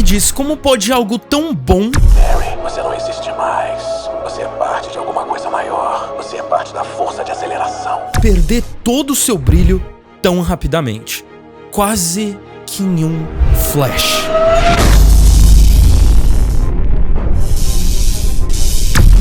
diz como pode algo tão bom... Barry, você não existe mais. Você é parte de alguma coisa maior. Você é parte da força de aceleração. perder todo o seu brilho tão rapidamente. Quase que em um flash.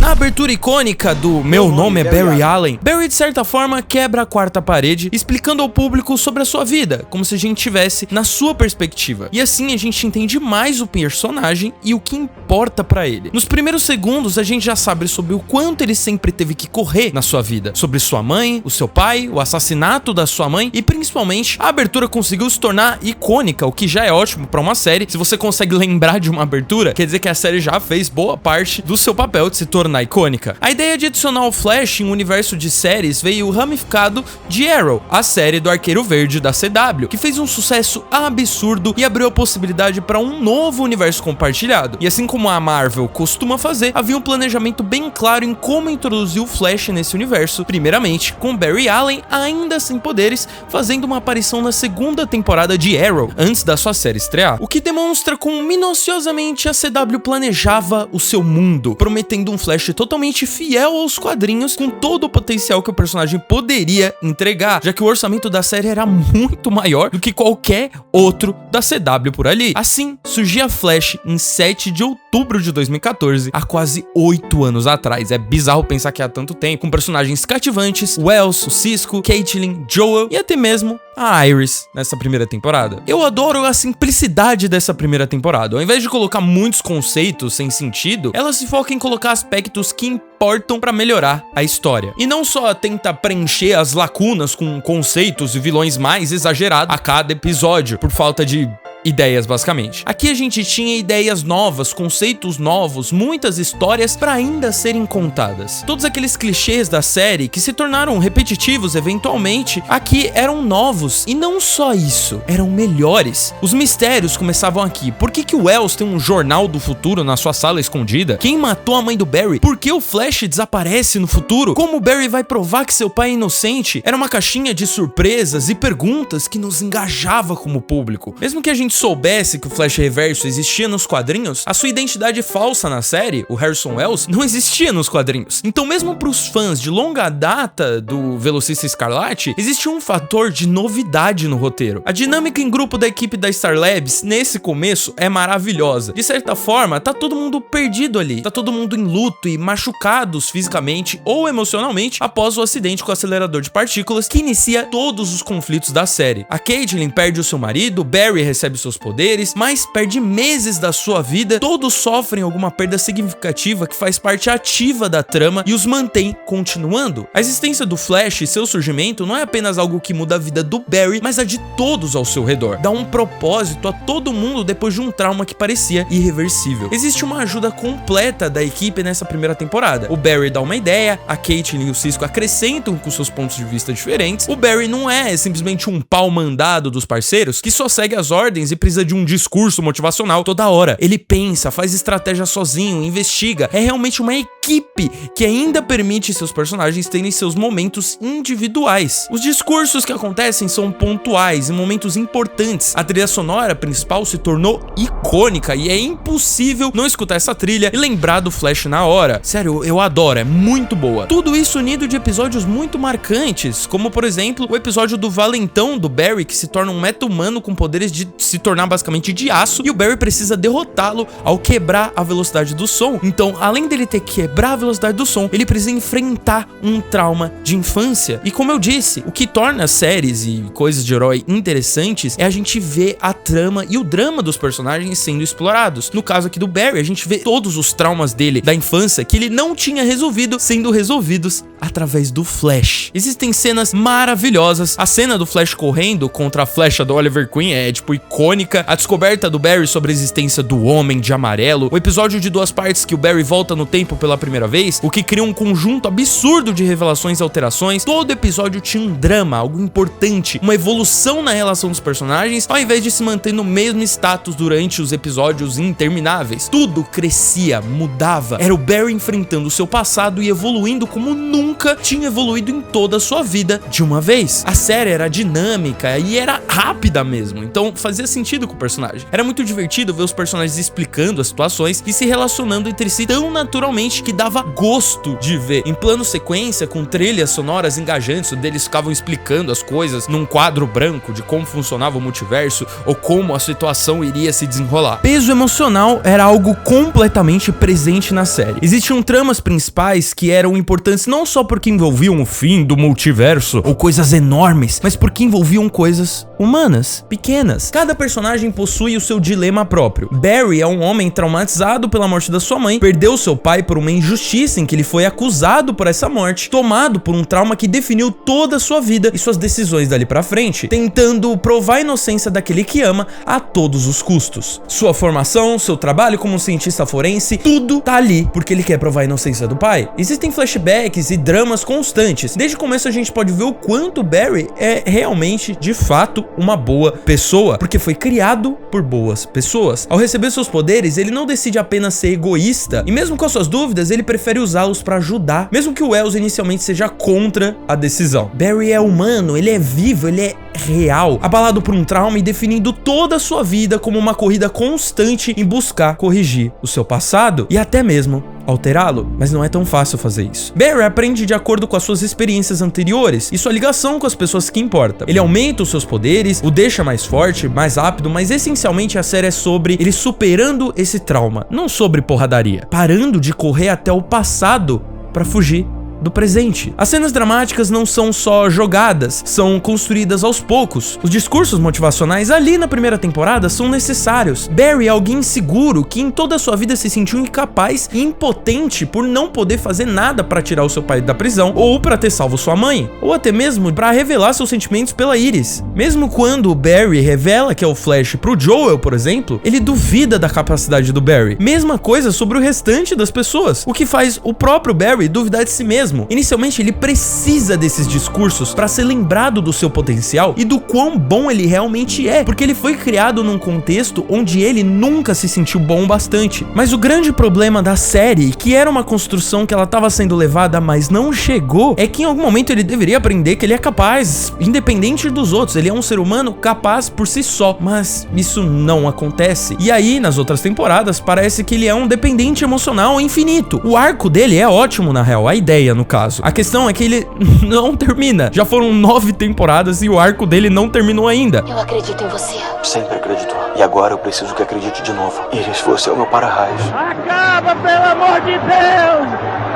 Na abertura icônica do Meu Nome é Barry Allen, Barry de certa forma quebra a quarta parede, explicando ao público sobre a sua vida, como se a gente tivesse na sua perspectiva. E assim a gente entende mais o personagem e o que importa pra ele. Nos primeiros segundos a gente já sabe sobre o quanto ele sempre teve que correr na sua vida, sobre sua mãe, o seu pai, o assassinato da sua mãe e principalmente a abertura conseguiu se tornar icônica, o que já é ótimo pra uma série. Se você consegue lembrar de uma abertura, quer dizer que a série já fez boa parte do seu papel de se tornar icônica. A ideia de adicionar o Flash em um universo de séries veio ramificado de Arrow, a série do Arqueiro Verde da CW, que fez um sucesso absurdo e abriu a possibilidade para um novo universo compartilhado. E assim como a Marvel costuma fazer, havia um planejamento bem claro em como introduzir o Flash nesse universo, primeiramente com Barry Allen, ainda sem poderes, fazendo uma aparição na segunda temporada de Arrow, antes da sua série estrear, o que demonstra como minuciosamente a CW planejava o seu mundo, prometendo um Flash totalmente fiel aos quadrinhos, com todo o potencial que o personagem poderia entregar, já que o orçamento da série era muito maior do que qualquer outro da CW por ali. Assim, surgia Flash em 7 de outubro de 2014, há quase 8 anos atrás. É bizarro pensar que há tanto tempo, com personagens cativantes, Wells, o Cisco, Caitlin, Joel e até mesmo a Iris nessa primeira temporada. Eu adoro a simplicidade dessa primeira temporada. Ao invés de colocar muitos conceitos sem sentido, ela se foca em colocar aspectos que importam pra melhorar a história. E não só tenta preencher as lacunas com conceitos e vilões mais exagerados a cada episódio, por falta de ideias, basicamente. Aqui a gente tinha ideias novas, conceitos novos, muitas histórias para ainda serem contadas. Todos aqueles clichês da série que se tornaram repetitivos eventualmente, aqui eram novos. E não só isso, eram melhores. Os mistérios começavam aqui. Por que o Wells tem um jornal do futuro na sua sala escondida? Quem matou a mãe do Barry? Por que o Flash desaparece no futuro? Como o Barry vai provar que seu pai é inocente? Era uma caixinha de surpresas e perguntas que nos engajava como público. Mesmo que a gente soubesse que o Flash Reverso existia nos quadrinhos, a sua identidade falsa na série, o Harrison Wells, não existia nos quadrinhos. Então mesmo para os fãs de longa data do Velocista Escarlate, existe um fator de novidade no roteiro. A dinâmica em grupo da equipe da Star Labs, nesse começo, é maravilhosa. De certa forma, tá todo mundo perdido ali, tá todo mundo em luto e machucados fisicamente ou emocionalmente após o acidente com o acelerador de partículas que inicia todos os conflitos da série. A Caitlin perde o seu marido, Barry recebe seus poderes, mas perde meses da sua vida, todos sofrem alguma perda significativa que faz parte ativa da trama e os mantém continuando. A existência do Flash e seu surgimento não é apenas algo que muda a vida do Barry, mas a de todos ao seu redor. Dá um propósito a todo mundo depois de um trauma que parecia irreversível. Existe uma ajuda completa da equipe nessa primeira temporada. O Barry dá uma ideia, a Caitlin e o Cisco acrescentam com seus pontos de vista diferentes. O Barry não é simplesmente um pau mandado dos parceiros que só segue as ordens e precisa de um discurso motivacional toda hora. Ele pensa, faz estratégia sozinho, investiga. É realmente uma equipe que ainda permite seus personagens terem seus momentos individuais. Os discursos que acontecem são pontuais, em momentos importantes. A trilha sonora principal se tornou icônica e é impossível não escutar essa trilha e lembrar do Flash na hora. Sério, eu adoro, é muito boa. Tudo isso unido de episódios muito marcantes, como por exemplo o episódio do valentão do Barry, que se torna um meta-humano com poderes de se tornar basicamente de aço, e o Barry precisa derrotá-lo ao quebrar a velocidade do som. Então, além dele ter que quebrar a velocidade do som, ele precisa enfrentar um trauma de infância. E como eu disse, o que torna séries e coisas de herói interessantes é a gente ver a trama e o drama dos personagens sendo explorados. No caso aqui do Barry, a gente vê todos os traumas dele da infância que ele não tinha resolvido sendo resolvidos através do Flash. Existem cenas maravilhosas. A cena do Flash correndo contra a flecha do Oliver Queen é tipo icônica. A descoberta do Barry sobre a existência do Homem de Amarelo. O episódio de 2 partes que o Barry volta no tempo pela primeira vez, o que cria um conjunto absurdo de revelações e alterações. Todo episódio tinha um drama, algo importante, uma evolução na relação dos personagens, ao invés de se manter no mesmo status durante os episódios intermináveis. Tudo crescia, mudava. Era o Barry enfrentando o seu passado e evoluindo como nunca tinha evoluído em toda a sua vida de uma vez. A série era dinâmica e era rápida mesmo, então fazia sentido com o personagem. Era muito divertido ver os personagens explicando as situações e se relacionando entre si tão naturalmente que dava gosto de ver. Em plano sequência, com trilhas sonoras engajantes, onde eles ficavam explicando as coisas num quadro branco de como funcionava o multiverso ou como a situação iria se desenrolar. Peso emocional era algo completamente presente na série. Existiam tramas principais que eram importantes não só porque envolviam o fim do multiverso ou coisas enormes, mas porque envolviam coisas humanas, pequenas. Cada personagem possui o seu dilema próprio. Barry é um homem traumatizado pela morte da sua mãe, perdeu seu pai por uma injustiça em que ele foi acusado por essa morte, tomado por um trauma que definiu toda a sua vida e suas decisões dali pra frente, tentando provar a inocência daquele que ama a todos os custos. Sua formação, seu trabalho como cientista forense, tudo tá ali porque ele quer provar a inocência do pai. Existem flashbacks e dramas constantes. Desde o começo a gente pode ver o quanto Barry é realmente, de fato, uma boa pessoa, porque foi criado por boas pessoas. Ao receber seus poderes, ele não decide apenas ser egoísta, e mesmo com as suas dúvidas, ele prefere usá-los pra ajudar, mesmo que o Wells inicialmente seja contra a decisão. Barry é humano, ele é vivo, ele é real, abalado por um trauma e definindo toda a sua vida como uma corrida constante em buscar corrigir o seu passado e até mesmo alterá-lo, mas não é tão fácil fazer isso. Barry aprende de acordo com as suas experiências anteriores e sua ligação com as pessoas que importam. Ele aumenta os seus poderes, o deixa mais forte, mais rápido, mas essencialmente a série é sobre ele superando esse trauma, não sobre porradaria, parando de correr até o passado para fugir do presente. As cenas dramáticas não são só jogadas, são construídas aos poucos. Os discursos motivacionais ali na primeira temporada são necessários. Barry é alguém inseguro que em toda a sua vida se sentiu incapaz e impotente por não poder fazer nada para tirar o seu pai da prisão ou para ter salvo sua mãe, ou até mesmo para revelar seus sentimentos pela Iris. Mesmo quando o Barry revela que é o Flash pro Joel, por exemplo, ele duvida da capacidade do Barry. Mesma coisa sobre o restante das pessoas, o que faz o próprio Barry duvidar de si mesmo. Inicialmente ele precisa desses discursos para ser lembrado do seu potencial e do quão bom ele realmente é, porque ele foi criado num contexto onde ele nunca se sentiu bom bastante. Mas o grande problema da série, que era uma construção que ela estava sendo levada, mas não chegou, é que em algum momento ele deveria aprender que ele é capaz, independente dos outros, ele é um ser humano capaz por si só, mas isso não acontece. E aí, nas outras temporadas, parece que ele é um dependente emocional infinito. O arco dele é ótimo, na real, a ideia no caso. A questão é que ele não termina. Já foram 9 temporadas e o arco dele não terminou ainda. Eu acredito em você. Sempre acreditou. E agora eu preciso que acredite de novo. Iris, você é o meu para-raios. Acaba, pelo amor de Deus!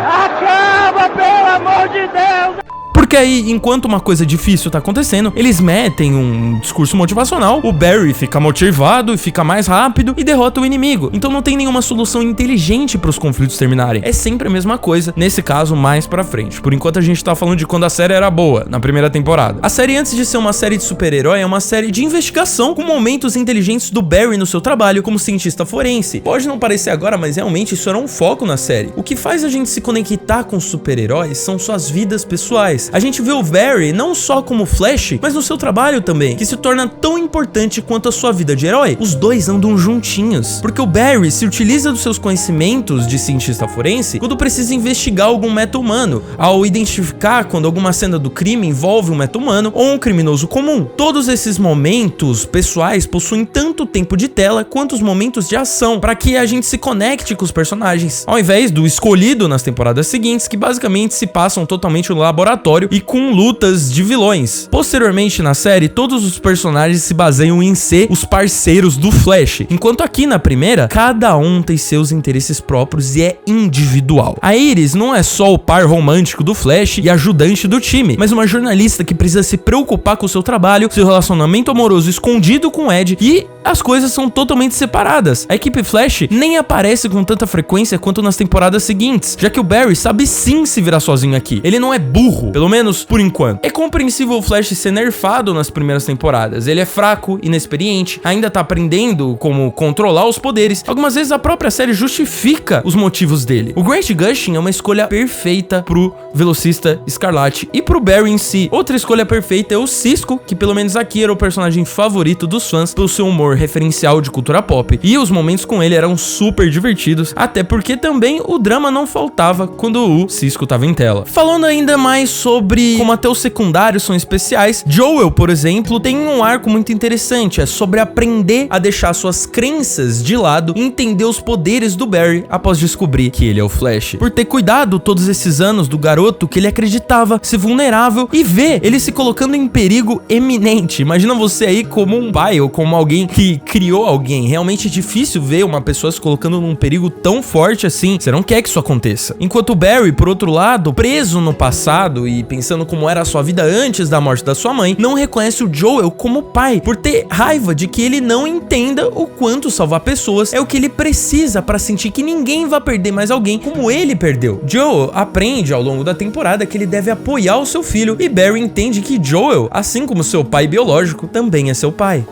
Acaba, pelo amor de Deus! Porque aí, enquanto uma coisa difícil tá acontecendo, eles metem um discurso motivacional, o Barry fica motivado e fica mais rápido e derrota o inimigo. Então não tem nenhuma solução inteligente para os conflitos terminarem. É sempre a mesma coisa, nesse caso mais pra frente. Por enquanto a gente tá falando de quando a série era boa, na primeira temporada. A série, antes de ser uma série de super-herói, é uma série de investigação com momentos inteligentes do Barry no seu trabalho como cientista forense. Pode não parecer agora, mas realmente isso era um foco na série. O que faz a gente se conectar com os super-heróis são suas vidas pessoais. A gente vê o Barry não só como Flash, mas no seu trabalho também, que se torna tão importante quanto a sua vida de herói. Os dois andam juntinhos, porque o Barry se utiliza dos seus conhecimentos de cientista forense quando precisa investigar algum meta-humano, ao identificar quando alguma cena do crime envolve um meta-humano ou um criminoso comum. Todos esses momentos pessoais possuem tanto tempo de tela quanto os momentos de ação, para que a gente se conecte com os personagens, ao invés do escolhido nas temporadas seguintes, que basicamente se passam totalmente no laboratório e com lutas de vilões. Posteriormente na série, todos os personagens se baseiam em ser os parceiros do Flash, enquanto aqui na primeira, cada um tem seus interesses próprios e é individual. A Iris não é só o par romântico do Flash e ajudante do time, mas uma jornalista que precisa se preocupar com o seu trabalho, seu relacionamento amoroso escondido com Ed e as coisas são totalmente separadas. A equipe Flash nem aparece com tanta frequência quanto nas temporadas seguintes, já que o Barry sabe sim se virar sozinho aqui. Ele não é burro, pelo menos por enquanto. É compreensível o Flash ser nerfado nas primeiras temporadas. Ele é fraco, inexperiente, ainda tá aprendendo como controlar os poderes. Algumas vezes a própria série justifica os motivos dele. O Grant Gustin é uma escolha perfeita pro Velocista Escarlate e pro Barry em si. Outra escolha perfeita é o Cisco, que pelo menos aqui era o personagem favorito dos fãs pelo seu humor referencial de cultura pop. E os momentos com ele eram super divertidos, até porque também o drama não faltava quando o Cisco tava em tela. Falando ainda mais sobre como até os secundários são especiais, Joel, por exemplo, tem um arco muito interessante, é sobre aprender a deixar suas crenças de lado e entender os poderes do Barry após descobrir que ele é o Flash. Por ter cuidado todos esses anos do garoto que ele acreditava ser vulnerável e ver ele se colocando em perigo eminente. Imagina você aí como um pai ou como alguém que criou alguém. Realmente é difícil ver uma pessoa se colocando num perigo tão forte assim. Você não quer que isso aconteça. Enquanto o Barry, por outro lado, preso no passado e pensando como era a sua vida antes da morte da sua mãe, não reconhece o Joel como pai, por ter raiva de que ele não entenda o quanto salvar pessoas é o que ele precisa para sentir que ninguém vai perder mais alguém como ele perdeu. Joel aprende ao longo da temporada que ele deve apoiar o seu filho e Barry entende que Joel, assim como seu pai biológico, também é seu pai.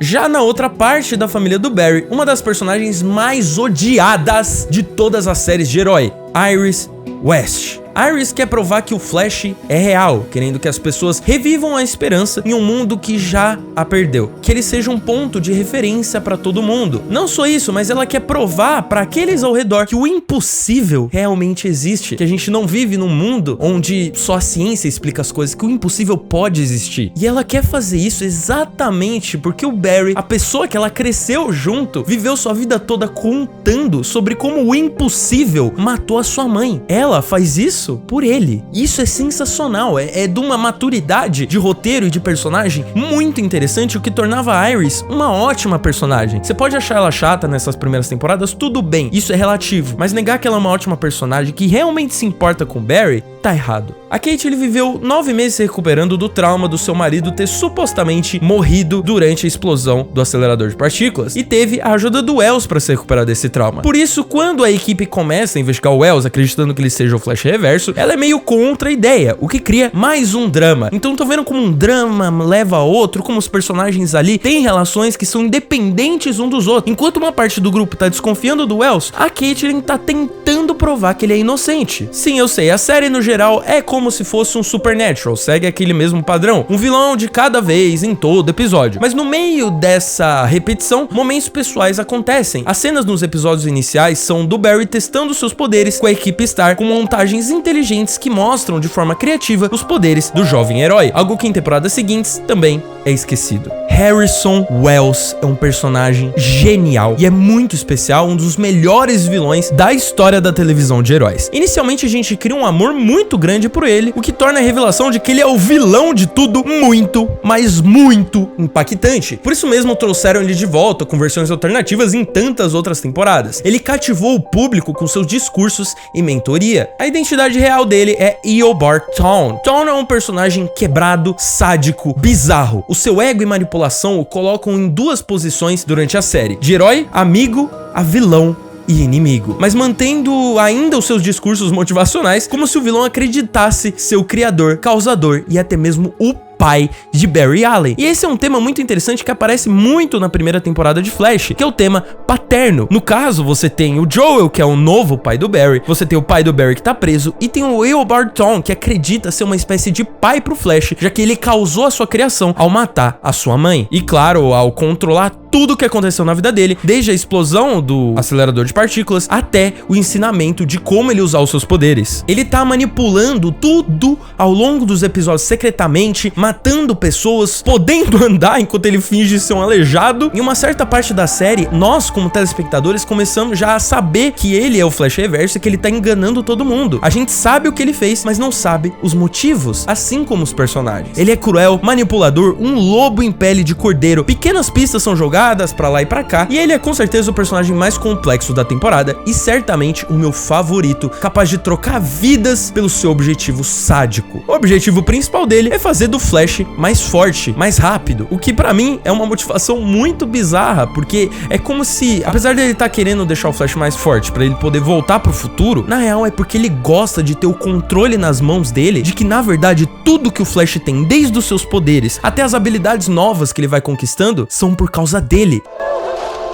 Já na outra parte da família do Barry, uma das personagens mais odiadas de todas as séries de herói, Iris West. Iris quer provar que o Flash é real, querendo que as pessoas revivam a esperança em um mundo que já a perdeu. Que ele seja um ponto de referência para todo mundo. Não só isso, mas ela quer provar para aqueles ao redor que o impossível realmente existe. Que a gente não vive num mundo onde só a ciência explica as coisas, que o impossível pode existir. E ela quer fazer isso exatamente porque o Barry, a pessoa que ela cresceu junto, viveu sua vida toda contando sobre como o impossível matou a sua mãe. Ela faz isso por ele. Isso é sensacional, é de uma maturidade de roteiro e de personagem muito interessante, o que tornava a Iris uma ótima personagem. Você pode achar ela chata nessas primeiras temporadas, tudo bem, isso é relativo, mas negar que ela é uma ótima personagem que realmente se importa com Barry, tá errado. A Kate, ele viveu 9 meses se recuperando do trauma do seu marido ter supostamente morrido durante a explosão do acelerador de partículas e teve a ajuda do Wells para se recuperar desse trauma. Por isso, quando a equipe começa a investigar o Wells, acreditando que ele seja o Flash Reverso, ela é meio contra a ideia, o que cria mais um drama. Então tô vendo como um drama leva a outro, como os personagens ali têm relações que são independentes um dos outros. Enquanto uma parte do grupo tá desconfiando do Wells, a Caitlyn tá tentando provar que ele é inocente. Sim, eu sei, a série no geral é como se fosse um Supernatural, segue aquele mesmo padrão, um vilão de cada vez em todo episódio. Mas no meio dessa repetição, momentos pessoais acontecem. As cenas nos episódios iniciais são do Barry testando seus poderes com a equipe Star, com montagens inteligentes que mostram de forma criativa os poderes do jovem herói, algo que em temporadas seguintes também é esquecido. Harrison Wells é um personagem genial e é muito especial, um dos melhores vilões da história da televisão de heróis. Inicialmente a gente cria um amor muito grande por ele, o que torna a revelação de que ele é o vilão de tudo muito, mas muito impactante. Por isso mesmo trouxeram ele de volta com versões alternativas em tantas outras temporadas. Ele cativou o público com seus discursos e mentoria. A identidade real dele é Eobard Thawne. Thawne é um personagem quebrado, sádico, bizarro. O seu ego e manipulação o colocam em duas posições durante a série: de herói, amigo, a vilão e inimigo, mas mantendo ainda os seus discursos motivacionais, como se o vilão acreditasse ser o criador, causador e até mesmo o pai de Barry Allen. E esse é um tema muito interessante que aparece muito na primeira temporada de Flash, que é o tema paterno. No caso, você tem o Joel, que é o novo pai do Barry, você tem o pai do Barry que tá preso, e tem o Eobard Thawne, que acredita ser uma espécie de pai pro Flash, já que ele causou a sua criação ao matar a sua mãe. E claro, ao controlar tudo o que aconteceu na vida dele, desde a explosão do acelerador de partículas até o ensinamento de como ele usar os seus poderes. Ele tá manipulando tudo ao longo dos episódios secretamente, matando pessoas, podendo andar enquanto ele finge ser um aleijado. Em uma certa parte da série, nós como telespectadores começamos já a saber que ele é o Flash Reverso e que ele tá enganando todo mundo. A gente sabe o que ele fez, mas não sabe os motivos, assim como os personagens. Ele é cruel, manipulador, um lobo em pele de cordeiro. Pequenas pistas são jogadas pra lá e pra cá, e ele é com certeza o personagem mais complexo da temporada e certamente o meu favorito, capaz de trocar vidas pelo seu objetivo sádico. O objetivo principal dele é fazer do Flash Flash mais forte, mais rápido, o que pra mim é uma motivação muito bizarra, porque é como se, apesar dele estar querendo deixar o Flash mais forte pra ele poder voltar pro futuro, na real é porque ele gosta de ter o controle nas mãos dele, de que na verdade tudo que o Flash tem, desde os seus poderes até as habilidades novas que ele vai conquistando, são por causa dele.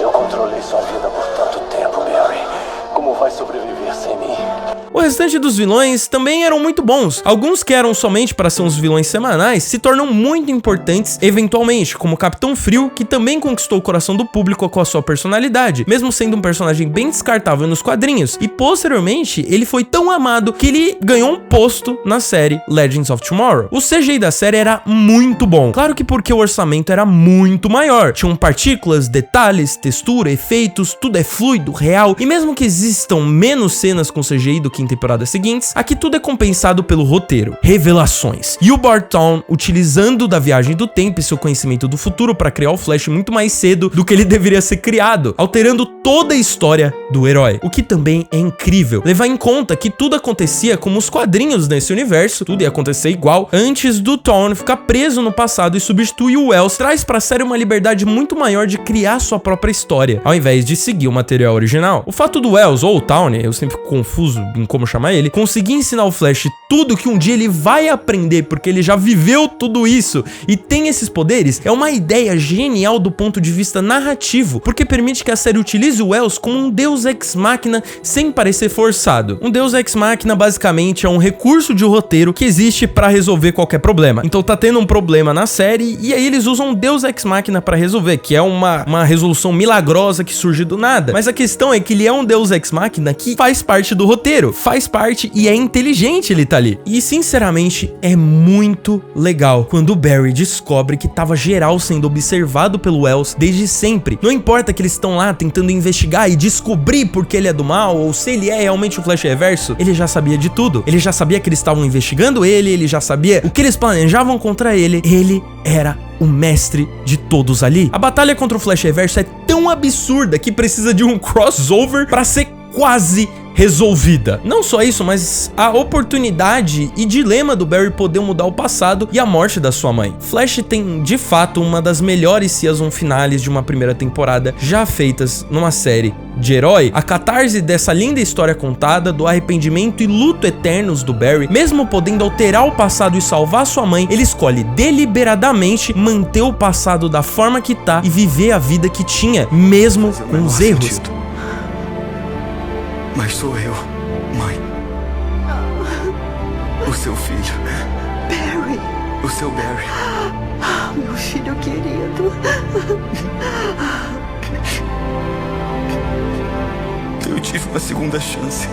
Eu controlei sua vida por tanto tempo, Barry. Como vai sobreviver sem mim? O restante dos vilões também eram muito bons. Alguns que eram somente para ser uns vilões semanais se tornam muito importantes eventualmente, como o Capitão Frio, que também conquistou o coração do público com a sua personalidade, mesmo sendo um personagem bem descartável nos quadrinhos, e posteriormente ele foi tão amado que ele ganhou um posto na série Legends of Tomorrow. O CGI da série era muito bom, claro que porque o orçamento era muito maior, tinham partículas, detalhes, textura, efeitos, tudo é fluido, real, e mesmo que existam menos cenas com CGI do que em temporadas seguintes, aqui tudo é compensado pelo roteiro. Revelações. E o Barton, utilizando da viagem do tempo e seu conhecimento do futuro para criar o Flash muito mais cedo do que ele deveria ser criado, alterando toda a história do herói. O que também é incrível, levar em conta que tudo acontecia como os quadrinhos nesse universo, tudo ia acontecer igual, antes do Thawne ficar preso no passado e substituir o Wells, traz pra série uma liberdade muito maior de criar sua própria história, ao invés de seguir o material original. O fato do Wells, ou o Thawne, eu sempre fico confuso em como chamar ele, conseguir ensinar o Flash tudo que um dia ele vai aprender, porque ele já viveu tudo isso e tem esses poderes, é uma ideia genial do ponto de vista narrativo, porque permite que a série utilize o Wells como um deus ex machina sem parecer forçado. Um deus ex machina basicamente é um recurso de roteiro que existe para resolver qualquer problema. Então tá tendo um problema na série e aí eles usam um deus ex machina para resolver, que é uma resolução milagrosa que surge do nada. Mas a questão é que ele é um deus ex machina que faz parte do roteiro, faz parte e é inteligente ele tá ali. E sinceramente é muito legal quando o Barry descobre que tava geral sendo observado pelo Wells desde sempre. Não importa que eles estão lá tentando investigar e descobrir porque ele é do mal ou se ele é realmente o Flash Reverso, ele já sabia de tudo. Ele já sabia que eles estavam investigando ele já sabia o que eles planejavam contra ele. Ele era o mestre de todos ali. A batalha contra o Flash Reverso é tão absurda que precisa de um crossover pra ser quase resolvida. Não só isso, mas a oportunidade e dilema do Barry poder mudar o passado e a morte da sua mãe. Flash tem, de fato, uma das melhores season finales de uma primeira temporada já feitas numa série de herói. A catarse dessa linda história contada, do arrependimento e luto eternos do Barry, mesmo podendo alterar o passado e salvar sua mãe, ele escolhe deliberadamente manter o passado da forma que tá e viver a vida que tinha, mesmo com os erros. Mas sou eu, mãe. O seu filho. Barry. O seu Barry. Meu filho querido. Eu tive uma segunda chance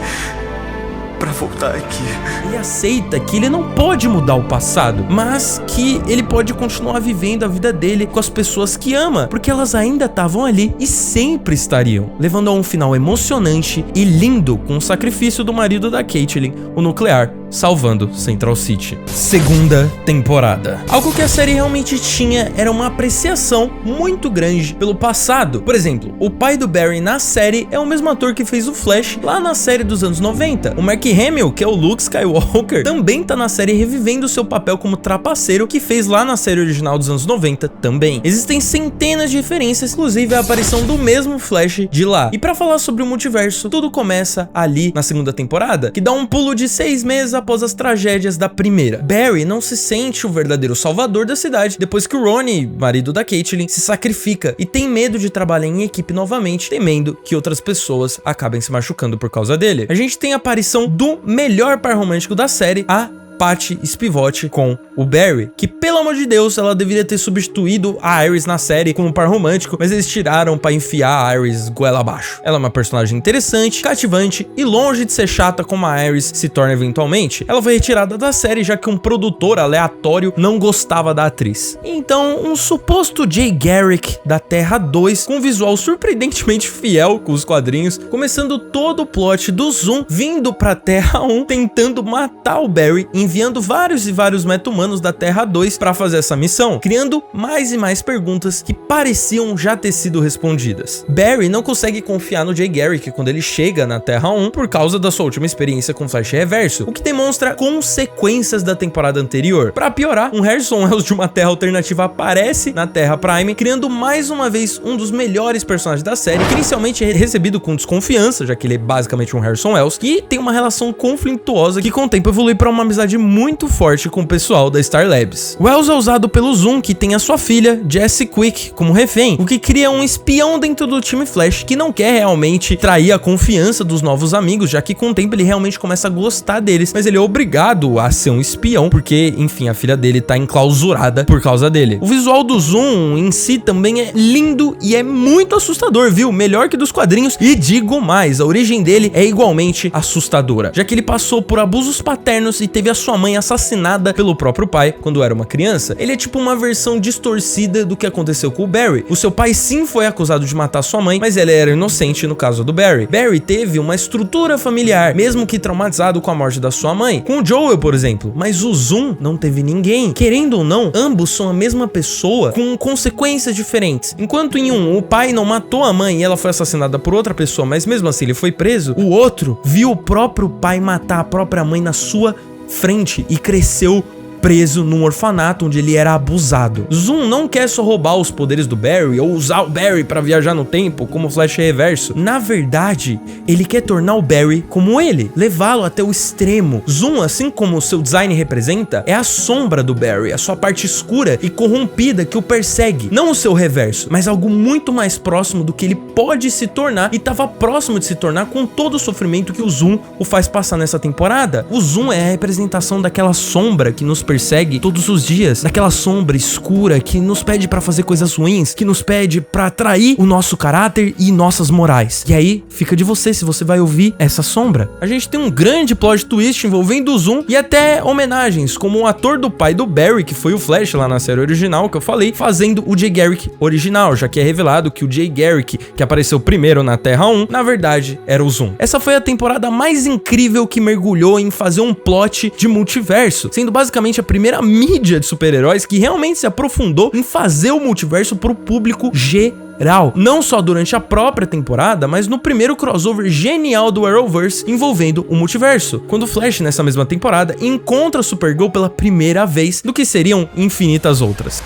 pra voltar aqui. Ele aceita que ele não pode mudar o passado, mas que ele pode continuar vivendo a vida dele com as pessoas que ama, porque elas ainda estavam ali e sempre estariam, levando a um final emocionante e lindo com o sacrifício do marido da Caitlin, o Nuclear, salvando Central City. Segunda temporada. Algo que a série realmente tinha era uma apreciação muito grande pelo passado. Por exemplo, o pai do Barry na série é o mesmo ator que fez o Flash lá na série dos anos 90. O Mark Hamill, que é o Luke Skywalker, também tá na série revivendo seu papel como trapaceiro que fez lá na série original dos anos 90 também. Existem centenas de referências, inclusive a aparição do mesmo Flash de lá. E pra falar sobre o multiverso, tudo começa ali na segunda temporada, que dá um pulo de 6 meses após as tragédias da primeira. Barry não se sente o verdadeiro salvador da cidade depois que o Ronnie, marido da Caitlin, se sacrifica e tem medo de trabalhar em equipe novamente, temendo que outras pessoas acabem se machucando por causa dele. A gente tem a aparição do melhor par romântico da série, a Patty Spivot com o Barry, que pelo amor de Deus, ela deveria ter substituído a Iris na série como par romântico, mas eles tiraram pra enfiar a Iris goela abaixo. Ela é uma personagem interessante, cativante e longe de ser chata como a Iris se torna eventualmente. Ela foi retirada da série já que um produtor aleatório não gostava da atriz. Então, um suposto Jay Garrick da Terra 2, com um visual surpreendentemente fiel com os quadrinhos, começando todo o plot do Zoom vindo pra Terra 1, tentando matar o Barry em enviando vários e vários meta-humanos da Terra 2 para fazer essa missão, criando mais e mais perguntas que pareciam já ter sido respondidas. Barry não consegue confiar no Jay Garrick quando ele chega na Terra 1 por causa da sua última experiência com Flash Reverso, o que demonstra consequências da temporada anterior. Para piorar, um Harrison Wells de uma Terra alternativa aparece na Terra Prime, criando mais uma vez um dos melhores personagens da série, que inicialmente é recebido com desconfiança, já que ele é basicamente um Harrison Wells, e tem uma relação conflituosa que com o tempo evolui para uma amizade muito forte com o pessoal da Star Labs. Wells é usado pelo Zoom, que tem a sua filha, Jessie Quick, como refém, o que cria um espião dentro do time Flash, que não quer realmente trair a confiança dos novos amigos, já que com o tempo ele realmente começa a gostar deles, mas ele é obrigado a ser um espião, porque, enfim, a filha dele tá enclausurada por causa dele. O visual do Zoom em si também é lindo e é muito assustador, viu? Melhor que dos quadrinhos, e digo mais, a origem dele é igualmente assustadora, já que ele passou por abusos paternos e teve a sua mãe assassinada pelo próprio pai quando era uma criança. Ele é tipo uma versão distorcida do que aconteceu com o Barry. O seu pai sim foi acusado de matar sua mãe, mas ele era inocente no caso do Barry. Barry teve uma estrutura familiar, mesmo que traumatizado com a morte da sua mãe, com o Joel, por exemplo, mas o Zoom não teve ninguém. Querendo ou não, ambos são a mesma pessoa com consequências diferentes. Enquanto em um, o pai não matou a mãe e ela foi assassinada por outra pessoa, mas mesmo assim ele foi preso, o outro viu o próprio pai matar a própria mãe na sua frente e cresceu preso num orfanato onde ele era abusado. Zoom não quer só roubar os poderes do Barry ou usar o Barry para viajar no tempo como Flash Reverso. Na verdade, ele quer tornar o Barry como ele, levá-lo até o extremo. Zoom, assim como o seu design representa, é a sombra do Barry, a sua parte escura e corrompida que o persegue. Não o seu reverso, mas algo muito mais próximo do que ele pode se tornar e estava próximo de se tornar com todo o sofrimento que o Zoom o faz passar nessa temporada. O Zoom é a representação daquela sombra que nos persegue todos os dias, daquela sombra escura que nos pede pra fazer coisas ruins, que nos pede pra trair o nosso caráter e nossas morais. E aí, fica de você se você vai ouvir essa sombra. A gente tem um grande plot twist envolvendo o Zoom e até homenagens, como o ator do pai do Barry, que foi o Flash lá na série original que eu falei, fazendo o Jay Garrick original, já que é revelado que o Jay Garrick, que apareceu primeiro na Terra 1, na verdade era o Zoom. Essa foi a temporada mais incrível que mergulhou em fazer um plot de multiverso, sendo basicamente a primeira mídia de super-heróis que realmente se aprofundou em fazer o multiverso pro público geral. Não só durante a própria temporada, mas no primeiro crossover genial do Arrowverse envolvendo o multiverso, quando o Flash, nessa mesma temporada, encontra a Supergirl pela primeira vez, do que seriam infinitas outras.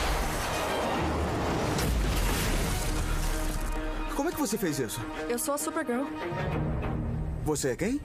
Como é que você fez isso? Eu sou a Supergirl. Você é quem?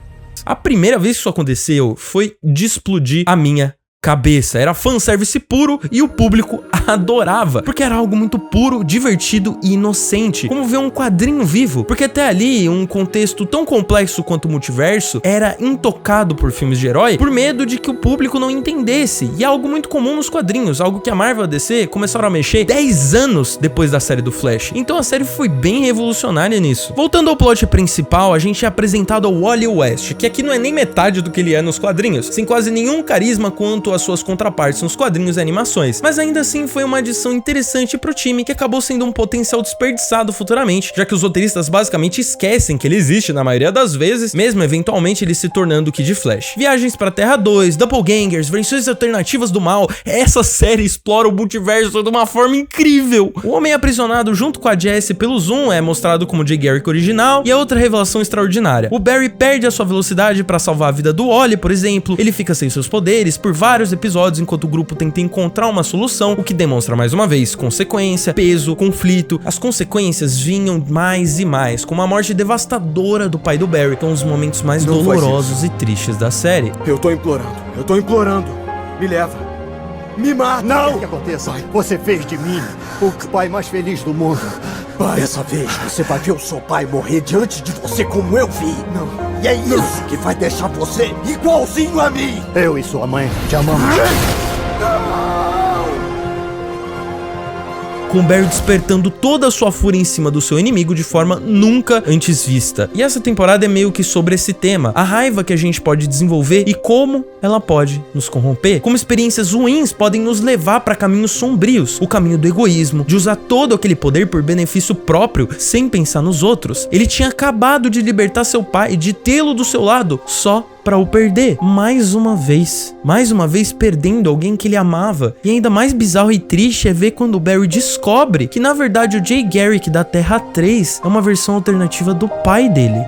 A primeira vez que isso aconteceu foi de explodir a minha cabeça. Era fanservice puro e o público adorava, porque era algo muito puro, divertido e inocente, como ver um quadrinho vivo, porque até ali um contexto tão complexo quanto o multiverso era intocado por filmes de herói, por medo de que o público não entendesse, e é algo muito comum nos quadrinhos, algo que a Marvel e a DC começaram a mexer 10 anos depois da série do Flash. Então a série foi bem revolucionária nisso. Voltando ao plot principal, a gente é apresentado ao Wally West, que aqui não é nem metade do que ele é nos quadrinhos, sem quase nenhum carisma quanto as suas contrapartes nos quadrinhos e animações, mas ainda assim foi uma adição interessante pro time que acabou sendo um potencial desperdiçado futuramente, já que os roteiristas basicamente esquecem que ele existe na maioria das vezes, mesmo eventualmente ele se tornando o Kid Flash. Viagens pra Terra 2, Doppelgangers, versões alternativas do mal, essa série explora o multiverso de uma forma incrível. O homem aprisionado junto com a Jessie pelo Zoom é mostrado como Jay Garrick original, e é outra revelação extraordinária. O Barry perde a sua velocidade pra salvar a vida do Wally, por exemplo, ele fica sem seus poderes por vários episódios enquanto o grupo tenta encontrar uma solução, o que demonstra mais uma vez consequência, peso, conflito. As consequências vinham mais e mais, como a morte devastadora do pai do Barry, que é um dos momentos mais dolorosos e tristes da série. Eu tô implorando. Me leva. Me mata. Não! O que aconteça? Pai. Você fez de mim o pai mais feliz do mundo. Pai. Dessa vez você vai ver o seu pai morrer diante de você como eu vi. Não. E é isso que vai deixar você igualzinho a mim. Eu e sua mãe te amamos. Com Barry despertando toda a sua fúria em cima do seu inimigo de forma nunca antes vista. E essa temporada é meio que sobre esse tema, a raiva que a gente pode desenvolver e como ela pode nos corromper, como experiências ruins podem nos levar para caminhos sombrios, o caminho do egoísmo, de usar todo aquele poder por benefício próprio, sem pensar nos outros. Ele tinha acabado de libertar seu pai e de tê-lo do seu lado, só pra o perder, mais uma vez perdendo alguém que ele amava. E ainda mais bizarro e triste é ver quando o Barry descobre que na verdade o Jay Garrick da Terra 3 é uma versão alternativa do pai dele.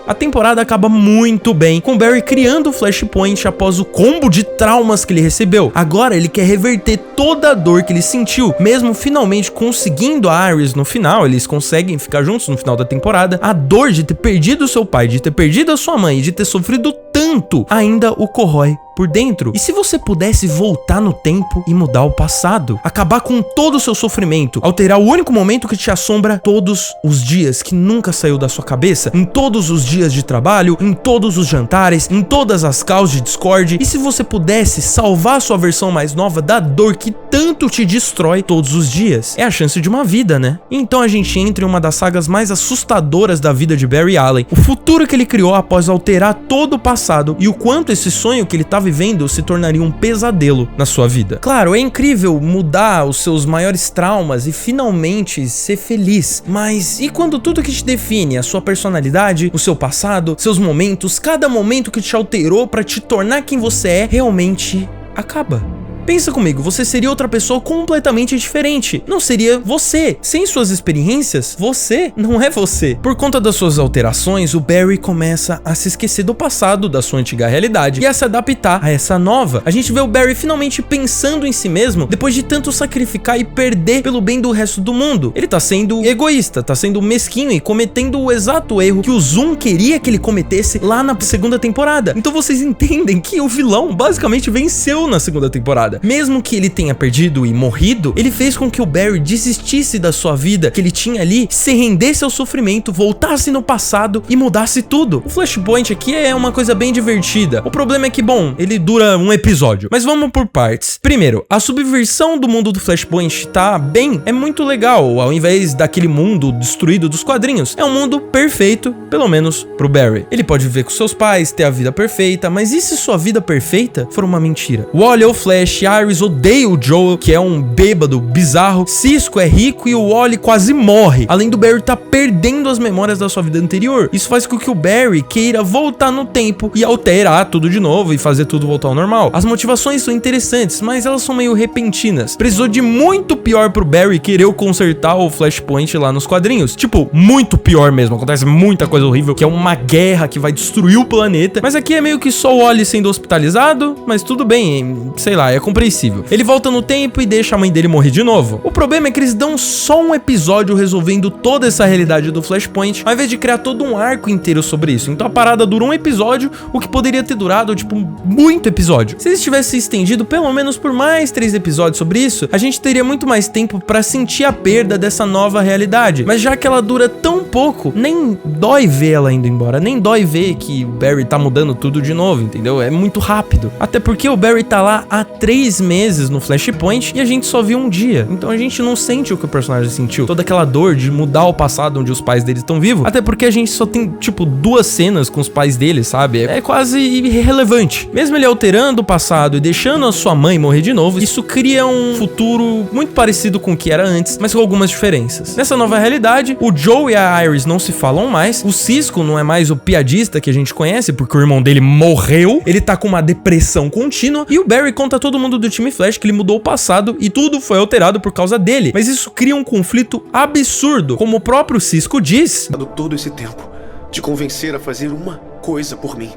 A temporada acaba muito bem, com Barry criando o Flashpoint após o combo de traumas que ele recebeu. Agora ele quer reverter toda a dor que ele sentiu, mesmo finalmente conseguindo a Iris no final, eles conseguem ficar juntos no final da temporada. A dor de ter perdido seu pai, de ter perdido a sua mãe, de ter sofrido tanto, ainda o corrói por dentro. E se você pudesse voltar no tempo e mudar o passado, acabar com todo o seu sofrimento, alterar o único momento que te assombra todos os dias, que nunca saiu da sua cabeça, em todos os dias de trabalho, em todos os jantares, em todas as calls de Discord, e se você pudesse salvar a sua versão mais nova da dor que tanto te destrói todos os dias, é a chance de uma vida, né? Então a gente entra em uma das sagas mais assustadoras da vida de Barry Allen, o futuro que ele criou após alterar todo o passado e o quanto esse sonho que ele tá vivendo se tornaria um pesadelo na sua vida. Claro, é incrível mudar os seus maiores traumas e finalmente ser feliz, mas e quando tudo que te define, a sua personalidade, o seu passado, seus momentos, cada momento que te alterou para te tornar quem você é, realmente acaba? Pensa comigo, você seria outra pessoa completamente diferente. Não seria você. Sem suas experiências, você não é você. Por conta das suas alterações, o Barry começa a se esquecer do passado, da sua antiga realidade, e a se adaptar a essa nova. A gente vê o Barry finalmente pensando em si mesmo, depois de tanto sacrificar e perder pelo bem do resto do mundo. Ele tá sendo egoísta, tá sendo mesquinho e cometendo o exato erro que o Zoom queria que ele cometesse lá na segunda temporada. Então vocês entendem que o vilão basicamente venceu na segunda temporada. Mesmo que ele tenha perdido e morrido, ele fez com que o Barry desistisse da sua vida que ele tinha ali, se rendesse ao sofrimento, voltasse no passado e mudasse tudo. O Flashpoint aqui é uma coisa bem divertida. O problema é que, bom, ele dura um episódio. Mas vamos por partes. Primeiro, a subversão do mundo do Flashpoint tá bem, é muito legal. Ao invés daquele mundo destruído dos quadrinhos, é um mundo perfeito, pelo menos pro Barry. Ele pode viver com seus pais, ter a vida perfeita, mas e se sua vida perfeita for uma mentira? O Wally é o Flash, Iris odeia o Joel, que é um bêbado bizarro, Cisco é rico e o Wally quase morre, além do Barry tá perdendo as memórias da sua vida anterior. Isso faz com que o Barry queira voltar no tempo e alterar tudo de novo e fazer tudo voltar ao normal. As motivações são interessantes, mas elas são meio repentinas. Precisou de muito pior pro Barry querer consertar o Flashpoint lá nos quadrinhos. Tipo, muito pior mesmo, acontece muita coisa horrível, que é uma guerra que vai destruir o planeta, mas aqui é meio que só o Wally sendo hospitalizado, mas tudo bem, sei lá, é compreensível. Ele volta no tempo e deixa a mãe dele morrer de novo. O problema é que eles dão só um episódio resolvendo toda essa realidade do Flashpoint, ao invés de criar todo um arco inteiro sobre isso. Então a parada dura um episódio, o que poderia ter durado, tipo, muito episódio. Se eles tivessem estendido pelo menos por mais 3 episódios sobre isso, a gente teria muito mais tempo pra sentir a perda dessa nova realidade. Mas já que ela dura tão pouco, nem dói ver ela indo embora, nem dói ver que o Barry tá mudando tudo de novo, entendeu? É muito rápido. Até porque o Barry tá lá há 3 meses no Flashpoint e a gente só viu um dia. Então a gente não sente o que o personagem sentiu. Toda aquela dor de mudar o passado onde os pais deles estão vivos. Até porque a gente só tem, tipo, 2 cenas com os pais dele, sabe? É quase irrelevante. Mesmo ele alterando o passado e deixando a sua mãe morrer de novo, isso cria um futuro muito parecido com o que era antes, mas com algumas diferenças. Nessa nova realidade, o Joe e a Iris não se falam mais. O Cisco não é mais o piadista que a gente conhece, porque o irmão dele morreu. Ele tá com uma depressão contínua. E o Barry conta a todo mundo do time Flash que ele mudou o passado e tudo foi alterado por causa dele. Mas isso cria um conflito absurdo. Como o próprio Cisco diz... todo esse tempo te convencer a fazer uma coisa por mim.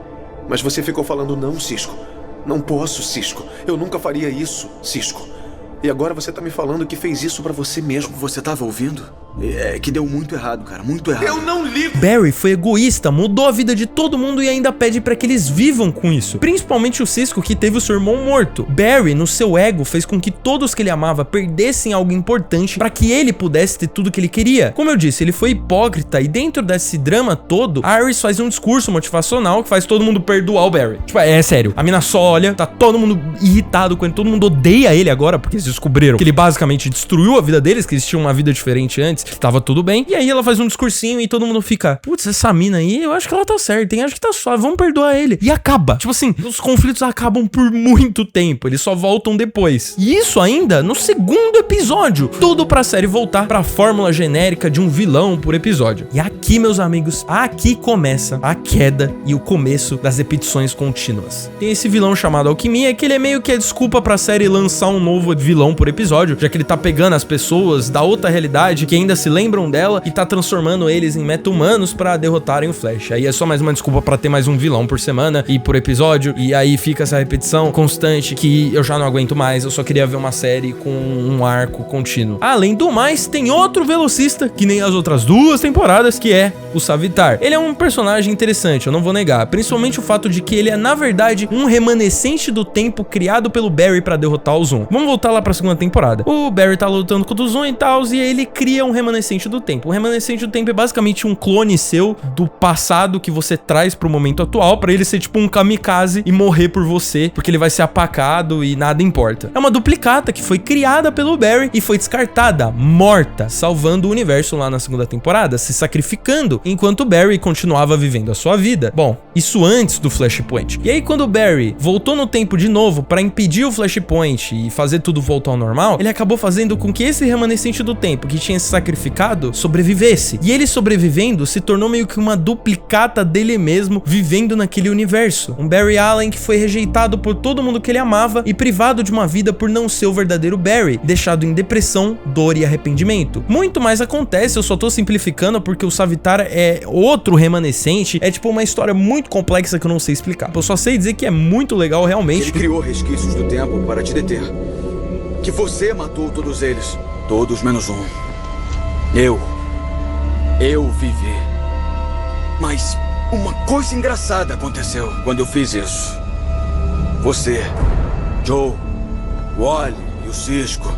Mas você ficou falando não, Cisco. Não posso, Cisco. Eu nunca faria isso, Cisco. E agora você tá me falando que fez isso pra você mesmo. Você tava ouvindo? É que deu muito errado, cara, muito errado. Eu não ligo! Barry foi egoísta, mudou a vida de todo mundo e ainda pede pra que eles vivam com isso. Principalmente o Cisco, que teve o seu irmão morto. Barry, no seu ego, fez com que todos que ele amava perdessem algo importante pra que ele pudesse ter tudo que ele queria. Como eu disse, ele foi hipócrita e dentro desse drama todo, a Iris faz um discurso motivacional que faz todo mundo perdoar o Barry. Tipo, é sério. A mina só olha, tá todo mundo irritado com ele, todo mundo odeia ele agora, porque eles descobriram que ele basicamente destruiu a vida deles, que eles tinham uma vida diferente antes. antes, tava tudo bem. E aí ela faz um discursinho e todo mundo fica, putz, essa mina aí, eu acho que ela tá certa, hein? Acho que tá suave, vamos perdoar ele. E acaba. Tipo assim, os conflitos acabam por muito tempo, eles só voltam depois. E isso ainda no segundo episódio. Tudo pra série voltar pra fórmula genérica de um vilão por episódio. E aqui, meus amigos, aqui começa a queda e o começo das repetições contínuas. Tem esse vilão chamado Alquimia, que ele é meio que a desculpa pra série lançar um novo vilão por episódio, já que ele tá pegando as pessoas da outra realidade que ainda se lembram dela e tá transformando eles em meta-humanos pra derrotarem o Flash. Aí é só mais uma desculpa pra ter mais um vilão por semana e por episódio, e aí fica essa repetição constante que eu já não aguento mais, eu só queria ver uma série com um arco contínuo. Além do mais, tem outro velocista, que nem as outras 2 temporadas, que é o Savitar. Ele é um personagem interessante, eu não vou negar, principalmente o fato de que ele é, na verdade, um remanescente do tempo criado pelo Barry pra derrotar o Zoom. Vamos voltar lá pra segunda temporada. O Barry tá lutando contra o Zoom e tal, e ele cria um remanescente do tempo. O remanescente do tempo é basicamente um clone seu do passado que você traz pro momento atual, pra ele ser tipo um kamikaze e morrer por você, porque ele vai ser apacado e nada importa. É uma duplicata que foi criada pelo Barry e foi descartada, morta, salvando o universo lá na segunda temporada, se sacrificando, enquanto o Barry continuava vivendo a sua vida. Bom, isso antes do Flashpoint. E aí quando o Barry voltou no tempo de novo pra impedir o Flashpoint e fazer tudo voltar ao normal, ele acabou fazendo com que esse remanescente do tempo que tinha se sacrificado sobrevivesse. E ele sobrevivendo se tornou meio que uma duplicata dele mesmo, vivendo naquele universo. Um Barry Allen que foi rejeitado por todo mundo que ele amava e privado de uma vida por não ser o verdadeiro Barry, deixado em depressão, dor e arrependimento. Muito mais acontece, eu só tô simplificando porque o Savitar é outro remanescente, é tipo uma história muito complexa que eu não sei explicar. Eu só sei dizer que é muito legal realmente. Ele criou resquícios do tempo para te deter. Que você matou todos eles. Todos menos um. Eu vivi. Mas uma coisa engraçada aconteceu quando eu fiz isso. Você, Joe, Wally e o Cisco,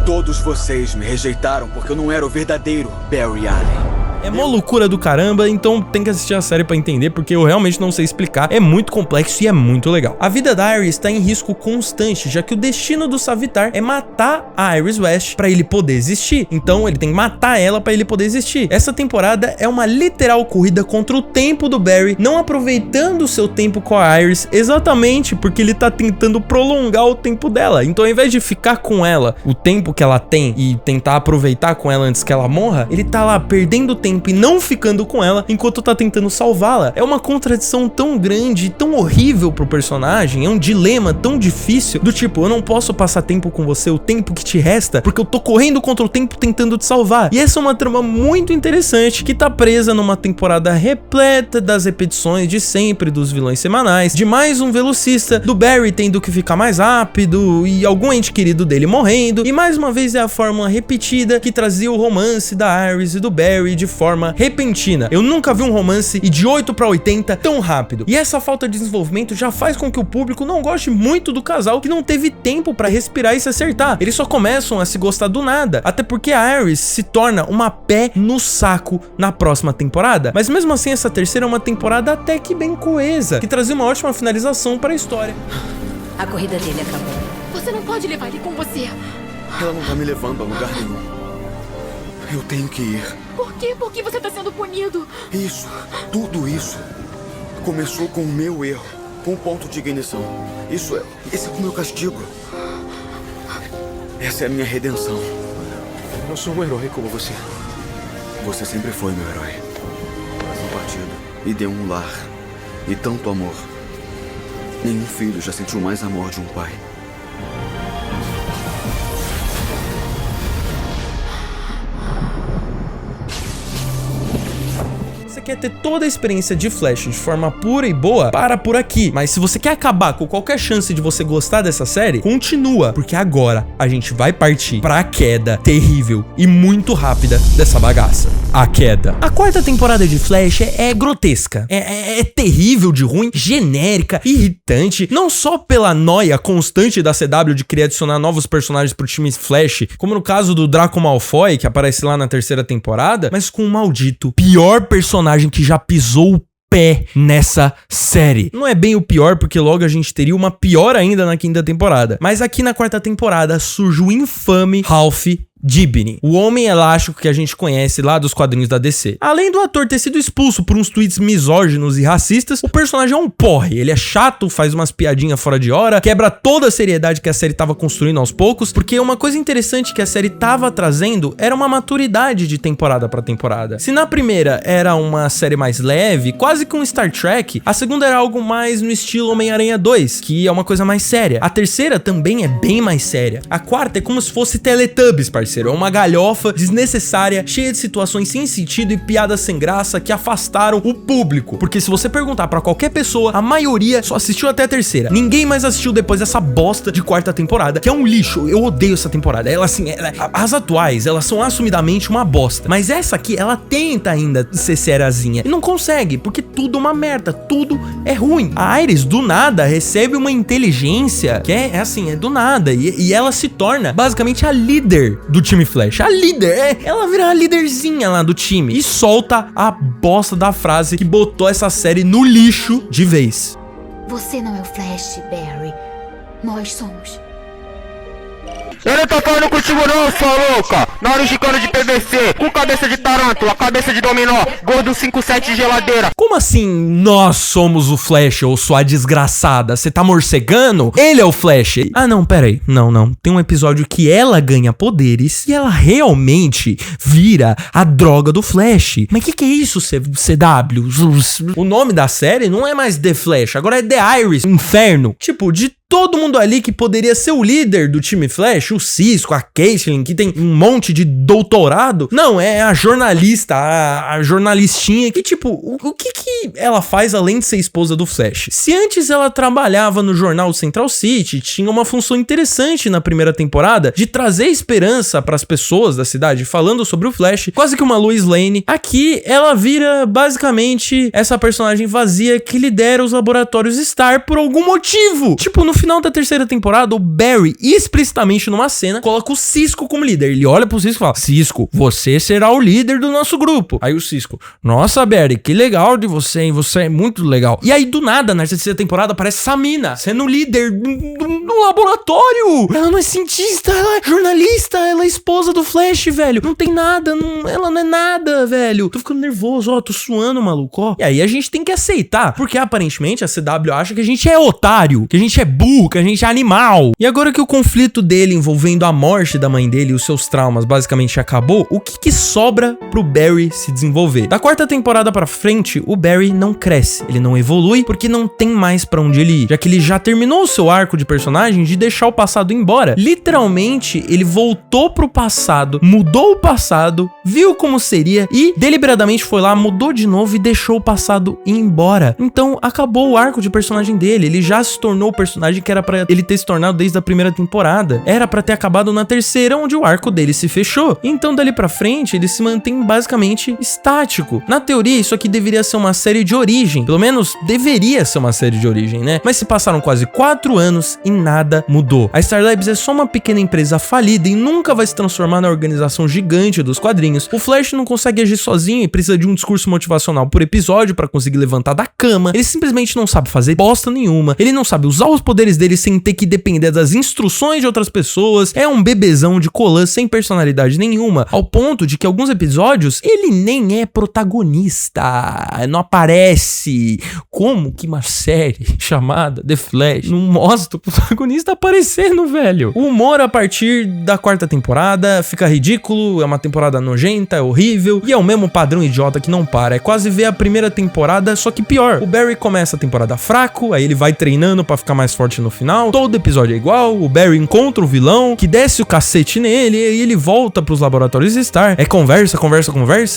todos vocês me rejeitaram porque eu não era o verdadeiro Barry Allen. É mó loucura do caramba, então tem que assistir a série pra entender, porque eu realmente não sei explicar, é muito complexo e é muito legal. A vida da Iris tá em risco constante, já que o destino do Savitar é matar a Iris West pra ele poder existir, então ele tem que matar ela pra ele poder existir. Essa temporada é uma literal corrida contra o tempo do Barry, não aproveitando o seu tempo com a Iris, exatamente porque ele tá tentando prolongar o tempo dela. Então ao invés de ficar com ela o tempo que ela tem e tentar aproveitar com ela antes que ela morra, ele tá lá perdendo tempo e não ficando com ela enquanto tá tentando salvá-la. É uma contradição tão grande e tão horrível pro personagem, é um dilema tão difícil, do tipo, eu não posso passar tempo com você, o tempo que te resta, porque eu tô correndo contra o tempo tentando te salvar. E essa é uma trama muito interessante que tá presa numa temporada repleta das repetições de sempre dos vilões semanais, de mais um velocista, do Barry tendo que ficar mais rápido e algum ente querido dele morrendo, e mais uma vez é a fórmula repetida que trazia o romance da Iris e do Barry de forma repentina. Eu nunca vi um romance e de 8 pra 80 tão rápido. E essa falta de desenvolvimento já faz com que o público não goste muito do casal que não teve tempo pra respirar e se acertar. Eles só começam a se gostar do nada, até porque a Iris se torna uma pé no saco na próxima temporada. Mas mesmo assim essa terceira é uma temporada até que bem coesa, que trazia uma ótima finalização pra história. A corrida dele acabou. Você não pode levar ele com você. Ela não tá me levando a lugar nenhum. Eu tenho que ir. Por quê? Por que você tá sendo punido? Isso, tudo isso começou com o meu erro, com o ponto de ignição. Esse é o meu castigo. Essa é a minha redenção. Eu não sou um herói como você. Você sempre foi meu herói. Coração partido e deu um lar e tanto amor. Nenhum filho já sentiu mais amor de um pai. Quer ter toda a experiência de Flash de forma pura e boa, para por aqui. Mas se você quer acabar com qualquer chance de você gostar dessa série, continua, porque agora a gente vai partir pra queda terrível e muito rápida dessa bagaça. A queda. A quarta temporada de Flash é grotesca, é terrível de ruim, genérica, irritante, não só pela noia constante da CW de querer adicionar novos personagens pro time Flash, como no caso do Draco Malfoy, que aparece lá na terceira temporada, mas com o maldito pior personagem que já pisou o pé nessa série. Não é bem o pior, porque logo a gente teria uma pior ainda na quinta temporada. Mas aqui na quarta temporada surge o infame Ralph Dibny, o homem elástico que a gente conhece lá dos quadrinhos da DC. Além do ator ter sido expulso por uns tweets misóginos e racistas, o personagem é um porre. Ele é chato, faz umas piadinhas fora de hora, quebra toda a seriedade que a série tava construindo aos poucos, porque uma coisa interessante que a série tava trazendo era uma maturidade de temporada pra temporada. Se na primeira era uma série mais leve, quase que um Star Trek, a segunda era algo mais no estilo Homem-Aranha 2, que é uma coisa mais séria. A terceira também é bem mais séria. A quarta é como se fosse Teletubbies, parceiro. É uma galhofa desnecessária, cheia de situações sem sentido e piadas sem graça que afastaram o público. Porque se você perguntar pra qualquer pessoa, a maioria só assistiu até a terceira. Ninguém mais assistiu depois dessa bosta de quarta temporada, que é um lixo. Eu odeio essa temporada. Ela, assim, as atuais, elas são assumidamente uma bosta. Mas essa aqui, ela tenta ainda ser sériazinha. E não consegue, porque tudo é uma merda. Tudo é ruim. A Iris, do nada, recebe uma inteligência que é assim, é do nada. E ela se torna, basicamente, a líder do time Flash. A líder. Ela vira a líderzinha lá do time. E solta a bosta da frase que botou essa série no lixo de vez. Você não é o Flash, Barry. Nós somos. Eu não tô falando contigo não, sua louca! Nariz de cano de PVC, com cabeça de tarântula, cabeça de dominó, gordo 5-7 de geladeira. Como assim nós somos o Flash, ou sua desgraçada? Você tá morcegando? Ele é o Flash. Ah não, pera aí. Não. Tem um episódio que ela ganha poderes e ela realmente vira a droga do Flash. Mas que é isso, CW? O nome da série não é mais The Flash, agora é The Iris, Inferno. Tipo, de todo mundo ali que poderia ser o líder do time Flash, o Cisco, a Caitlyn, que tem um monte de doutorado. Não, é a jornalista, a jornalistinha que, tipo, o que ela faz além de ser esposa do Flash? Se antes ela trabalhava no jornal Central City, tinha uma função interessante na primeira temporada de trazer esperança pras pessoas da cidade falando sobre o Flash, quase que uma Lois Lane. Aqui ela vira basicamente essa personagem vazia que lidera os laboratórios Star por algum motivo. Tipo, no final da terceira temporada, o Barry, explicitamente numa cena, coloca o Cisco como líder. Ele olha pro Cisco e fala: Cisco, você será o líder do nosso grupo. Aí o Cisco: nossa, Barry, que legal de você, hein? Você é muito legal. E aí, do nada, na terceira temporada, aparece essa mina sendo líder do laboratório. Ela não é cientista, ela é jornalista, ela é esposa do Flash, velho. Não tem nada, ela não é nada, velho. Tô ficando nervoso, ó, tô suando, maluco, ó. E aí a gente tem que aceitar, porque aparentemente a CW acha que a gente é otário, que a gente é burro, que a gente é animal. E agora que o conflito dele envolvendo a morte da mãe dele e os seus traumas basicamente acabou, o que sobra pro Barry se desenvolver? Da quarta temporada pra frente, o Barry não cresce, ele não evolui porque não tem mais pra onde ele ir, já que ele já terminou o seu arco de personagem de deixar o passado embora. Literalmente, ele voltou pro passado, mudou o passado, viu como seria e deliberadamente foi lá, mudou de novo e deixou o passado ir embora. Então, acabou o arco de personagem dele, ele já se tornou o personagem que era pra ele ter se tornado desde a primeira temporada. Era pra ter acabado na terceira, onde o arco dele se fechou. Então, dali pra frente, ele se mantém basicamente estático. Na teoria, isso aqui deveria ser uma série de origem. Pelo menos, deveria ser uma série de origem, né? Mas se passaram quase 4 anos e nada mudou. A Star Labs é só uma pequena empresa falida e nunca vai se transformar na organização gigante dos quadrinhos. O Flash não consegue agir sozinho e precisa de um discurso motivacional por episódio pra conseguir levantar da cama. Ele simplesmente não sabe fazer bosta nenhuma. Ele não sabe usar os poderes dele sem ter que depender das instruções de outras pessoas. É um bebezão de colã sem personalidade nenhuma, ao ponto de que alguns episódios ele nem é protagonista, não aparece. Como que uma série chamada The Flash não mostra o protagonista aparecendo, velho? O humor a partir da quarta temporada fica ridículo, é uma temporada nojenta, é horrível e é o mesmo padrão idiota que não para. É quase ver a primeira temporada, só que pior. O Barry começa a temporada fraco, aí ele vai treinando pra ficar mais forte no final. Todo episódio é igual, o Barry encontra o vilão, que desce o cacete nele, e ele volta pros laboratórios Star. É conversa,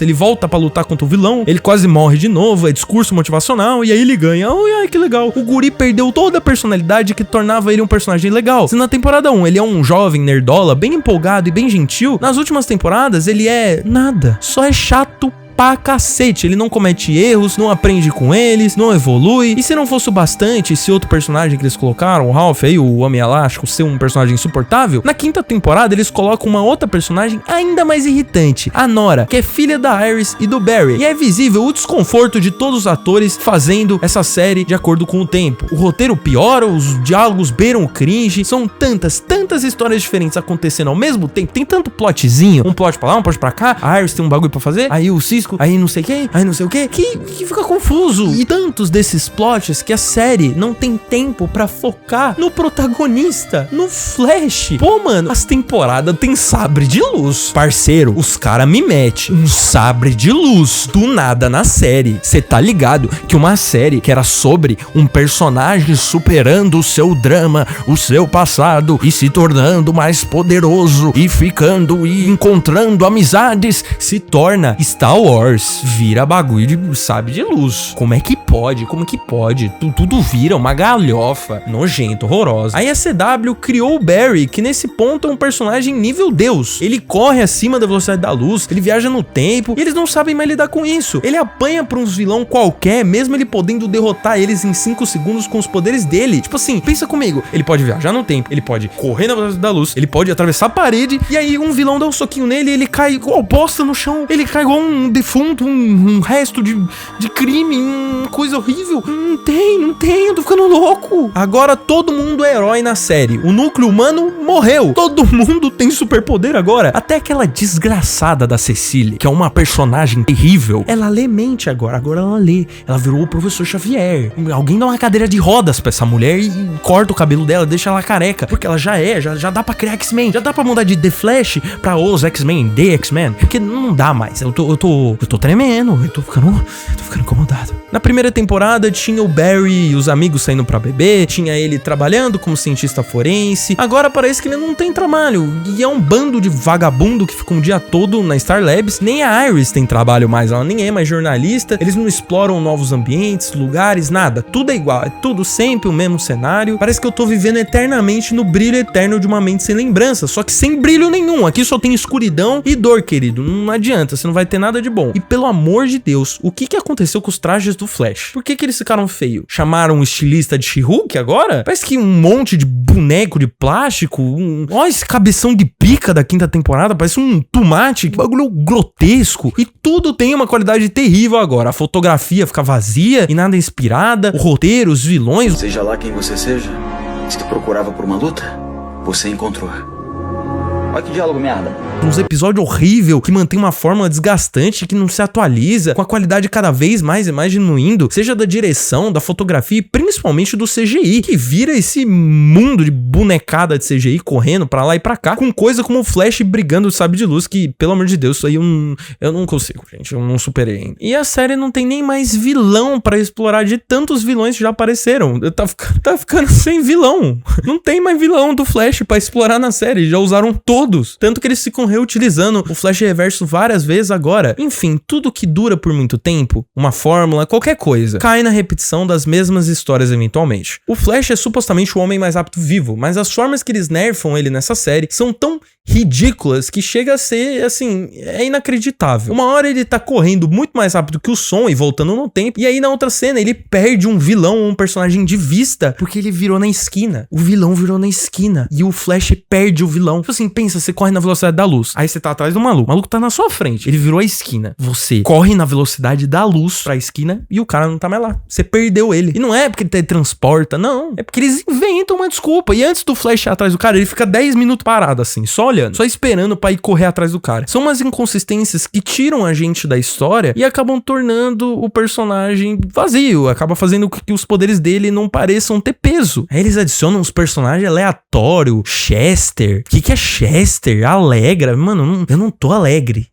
ele volta pra lutar contra o vilão, ele quase morre de novo, é discurso motivacional, e aí ele ganha. Ai, que legal. O guri perdeu toda a personalidade que tornava ele um personagem legal. Se na temporada 1 ele é um jovem nerdola, bem empolgado e bem gentil, nas últimas temporadas ele é nada, só é chato pra cacete. Ele não comete erros, não aprende com eles, não evolui. E se não fosse o bastante, esse outro personagem que eles colocaram, o Ralph aí, o Homem Elástico, ser um personagem insuportável, na 5ª temporada eles colocam uma outra personagem ainda mais irritante, a Nora, que é filha da Iris e do Barry. E é visível o desconforto de todos os atores fazendo essa série de acordo com o tempo. O roteiro piora, os diálogos beiram o cringe, são tantas histórias diferentes acontecendo ao mesmo tempo, tem tanto plotzinho, um plot pra lá, um plot pra cá, a Iris tem um bagulho pra fazer, aí o Cisco, aí não sei quem, aí não sei o que fica confuso. E tantos desses plots que a série não tem tempo pra focar no protagonista, no Flash. Pô, mano, as temporadas tem sabre de luz. Parceiro, os cara me mete um sabre de luz do nada na série. Cê tá ligado que uma série que era sobre um personagem superando o seu drama, o seu passado e se tornando mais poderoso e ficando e encontrando amizades, se torna Star Wars, vira bagulho de sabre de luz. Como é que pode? Como que pode? Tudo vira uma galhofa nojenta, horrorosa. Aí a CW criou o Barry, que nesse ponto é um personagem nível Deus. Ele corre acima da velocidade da luz, ele viaja no tempo, e eles não sabem mais lidar com isso. Ele apanha pra uns vilão qualquer, mesmo ele podendo derrotar eles em 5 segundos com os poderes dele. Tipo assim, pensa comigo, ele pode viajar no tempo, ele pode correr na velocidade da luz, ele pode atravessar a parede, e aí um vilão dá um soquinho nele e ele cai igual bosta no chão, ele cai igual um defunto, um resto de crime, coisa horrível. Não tem, eu tô ficando louco. Agora todo mundo é herói na série. O núcleo humano morreu. Todo mundo tem superpoder agora. Até aquela desgraçada da Cecily, que é uma personagem terrível, ela lê mente agora ela lê. Ela virou o professor Xavier. Alguém dá uma cadeira de rodas pra essa mulher e corta o cabelo dela, deixa ela careca, porque ela já dá pra criar X-Men, já dá pra mudar de The Flash pra os X-Men, The X-Men, porque não dá mais. Eu tô tremendo, eu tô ficando incomodado. Na primeira temporada tinha o Barry e os amigos saindo pra beber, tinha ele trabalhando como cientista forense. Agora parece que ele não tem trabalho e é um bando de vagabundo que fica um dia todo na Star Labs. Nem a Iris tem trabalho mais, ela nem é mais jornalista, eles não exploram novos ambientes, lugares, nada, tudo é igual, é tudo sempre o mesmo cenário. Parece que eu tô vivendo eternamente no brilho eterno de uma mente sem lembrança, só que sem brilho nenhum. Aqui só tem escuridão e dor, querido, não adianta, você não vai ter nada de bom. E pelo amor de Deus, o que aconteceu com os trajes do Flash? Por que eles ficaram feios? Chamaram um estilista de She-Hulk agora? Parece que um monte de boneco de plástico, olha esse cabeção de pica da 5ª temporada, parece um tomate, que bagulho grotesco. E tudo tem uma qualidade terrível agora. A fotografia fica vazia e nada inspirada, o roteiro, os vilões. Seja lá quem você seja, se tu procurava por uma luta, você encontrou. Olha que diálogo merda. Uns episódios horríveis que mantém uma fórmula desgastante que não se atualiza, com a qualidade cada vez mais e mais diminuindo, seja da direção, da fotografia e principalmente do CGI, que vira esse mundo de bonecada de CGI correndo pra lá e pra cá, com coisa como o Flash brigando, sabe, de luz, que, pelo amor de Deus, isso aí eu não consigo, gente, eu não superei ainda. E a série não tem nem mais vilão pra explorar, de tantos vilões que já apareceram. Tá ficando sem vilão. Não tem mais vilão do Flash pra explorar na série, já usaram todos. Tanto que eles ficam reutilizando o Flash Reverso várias vezes agora. Enfim, tudo que dura por muito tempo, uma fórmula, qualquer coisa, cai na repetição das mesmas histórias eventualmente. O Flash é supostamente o homem mais rápido vivo, mas as formas que eles nerfam ele nessa série são tão ridículas que chega a ser, assim, é inacreditável. Uma hora ele tá correndo muito mais rápido que o som e voltando no tempo, e aí na outra cena ele perde um vilão ou um personagem de vista porque ele virou na esquina. O vilão virou na esquina e o Flash perde o vilão. Tipo assim, pensa, você corre na velocidade da luz, aí você tá atrás do maluco, o maluco tá na sua frente, ele virou a esquina, você corre na velocidade da luz pra esquina e o cara não tá mais lá, você perdeu ele. E não é porque ele teletransporta, não, é porque eles inventam uma desculpa. E antes do Flash ir atrás do cara, ele fica 10 minutos parado assim, só olhando, só esperando pra ir correr atrás do cara. São umas inconsistências que tiram a gente da história e acabam tornando o personagem vazio, acaba fazendo com que os poderes dele não pareçam ter peso. Aí eles adicionam uns personagens aleatórios, Chester. O que é Chester? Alegra? Mano, eu não tô alegre.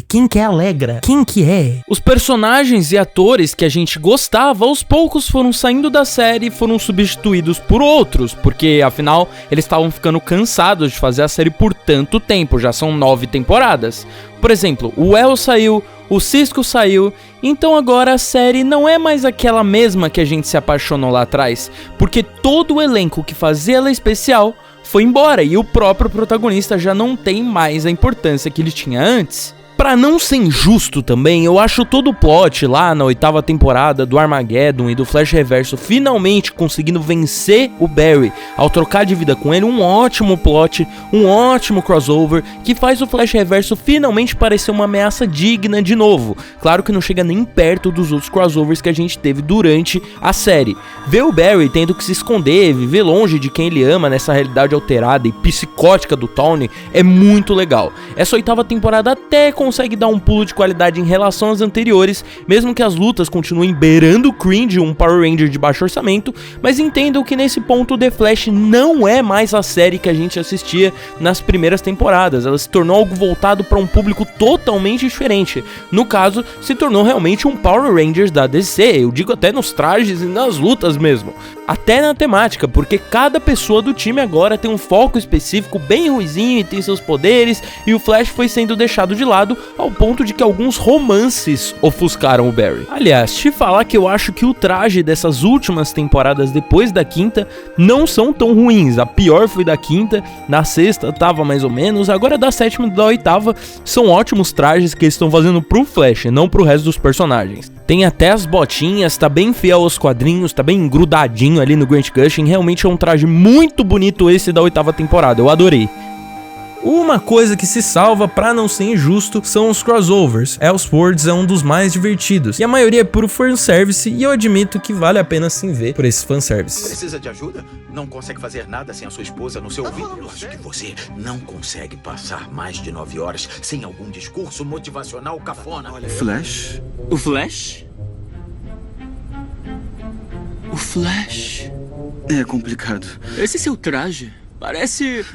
Quem que é Alegra? Quem que é? Os personagens e atores que a gente gostava, aos poucos foram saindo da série e foram substituídos por outros, porque afinal eles estavam ficando cansados de fazer a série por tanto tempo, já são 9 temporadas. Por exemplo, o El saiu, o Cisco saiu, então agora a série não é mais aquela mesma que a gente se apaixonou lá atrás, porque todo o elenco que fazia ela especial foi embora e o próprio protagonista já não tem mais a importância que ele tinha antes. pra não ser injusto também, eu acho todo o plot lá na 8ª temporada do Armageddon e do Flash Reverso finalmente conseguindo vencer o Barry ao trocar de vida com ele um ótimo plot, um ótimo crossover que faz o Flash Reverso finalmente parecer uma ameaça digna de novo. Claro que não chega nem perto dos outros crossovers que a gente teve durante a série. Ver o Barry tendo que se esconder, viver longe de quem ele ama nessa realidade alterada e psicótica do Tawny é muito legal. Essa 8ª temporada até consegue dar um pulo de qualidade em relação às anteriores, mesmo que as lutas continuem beirando cringe, um Power Ranger de baixo orçamento, mas entendam que nesse ponto The Flash não é mais a série que a gente assistia nas primeiras temporadas. Ela se tornou algo voltado para um público totalmente diferente. No caso, se tornou realmente um Power Rangers da DC, eu digo até nos trajes e nas lutas mesmo. Até na temática, porque cada pessoa do time agora tem um foco específico bem ruizinho e tem seus poderes, e o Flash foi sendo deixado de lado ao ponto de que alguns romances ofuscaram o Barry. Aliás, te falar que eu acho que o traje dessas últimas temporadas depois da 5ª não são tão ruins. A pior foi da 5ª, na 6ª tava mais ou menos, agora da 7ª e da 8ª são ótimos trajes que eles estão fazendo pro Flash, não pro resto dos personagens. Tem até as botinhas, tá bem fiel aos quadrinhos, tá bem grudadinho ali no Grant Gustin, realmente é um traje muito bonito esse da 8ª temporada, eu adorei. Uma coisa que se salva pra não ser injusto são os crossovers. Elseworlds é um dos mais divertidos, e a maioria é puro fanservice, e eu admito que vale a pena sim ver por esse fanservice. Precisa de ajuda? Não consegue fazer nada sem a sua esposa no seu ouvido? Eu acho que você não consegue passar mais de 9 horas sem algum discurso motivacional cafona. Flash? O Flash? O Flash? É complicado. Esse seu traje parece